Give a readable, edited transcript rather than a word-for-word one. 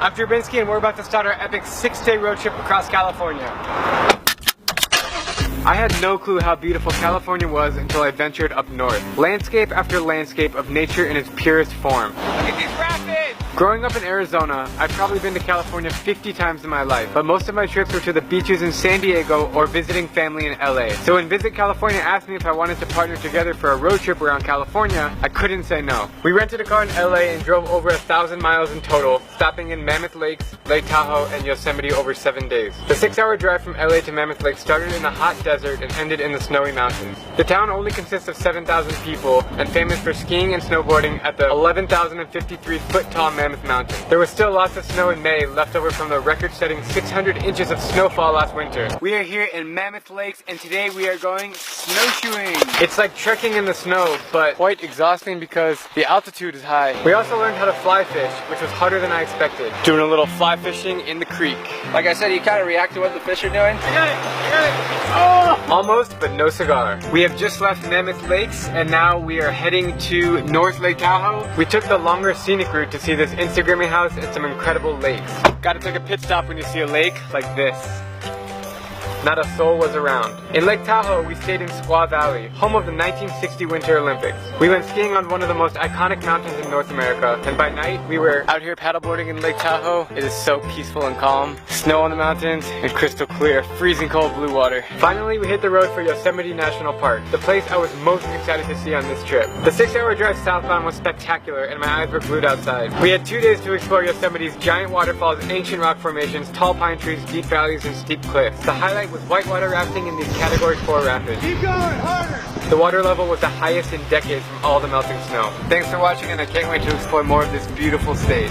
I'm Binsky and we're about to start our epic 6-day road trip across California. I had no clue how beautiful California was until I ventured up north. Landscape after landscape of nature in its purest form. Look at these rapids! Growing up in Arizona, I've probably been to California 50 times in my life, but most of my trips were to the beaches in San Diego or visiting family in LA. So when Visit California asked me if I wanted to partner together for a road trip around California, I couldn't say no. We rented a car in LA and drove over 1,000 miles in total, stopping in Mammoth Lakes, Lake Tahoe, and Yosemite over 7 days. The 6-hour drive from LA to Mammoth Lakes started in the hot desert and ended in the snowy mountains. The town only consists of 7,000 people and famous for skiing and snowboarding at the 11,053-foot-tall Mammoth Mountain. There was still lots of snow in May left over from the record-setting 600 inches of snowfall last winter. We are here in Mammoth Lakes and today we are going snowshoeing. It's like trekking in the snow, but quite exhausting because the altitude is high. We also learned how to fly fish, which was harder than I expected. Doing a little fly fishing in the creek. Like I said, you kind of react to what the fish are doing. I got it! Oh! Almost, but no cigar. We have just left Mammoth Lakes and now we are heading to North Lake Tahoe. We took the longer scenic route to see this Instagramming house and some incredible lakes. Gotta take a pit stop when you see a lake like this. Not a soul was around. In Lake Tahoe, we stayed in Squaw Valley, home of the 1960 Winter Olympics. We went skiing on one of the most iconic mountains in North America, and by night, we were out here paddleboarding in Lake Tahoe. It is so peaceful and calm. Snow on the mountains, and crystal clear, freezing cold blue water. Finally, we hit the road for Yosemite National Park, the place I was most excited to see on this trip. The 6-hour drive southbound was spectacular, and my eyes were glued outside. We had 2 days to explore Yosemite's giant waterfalls, ancient rock formations, tall pine trees, deep valleys, and steep cliffs. The highlight was whitewater rafting in these Category 4 rapids. Keep going, harder! The water level was the highest in decades from all the melting snow. Thanks for watching and I can't wait to explore more of this beautiful state.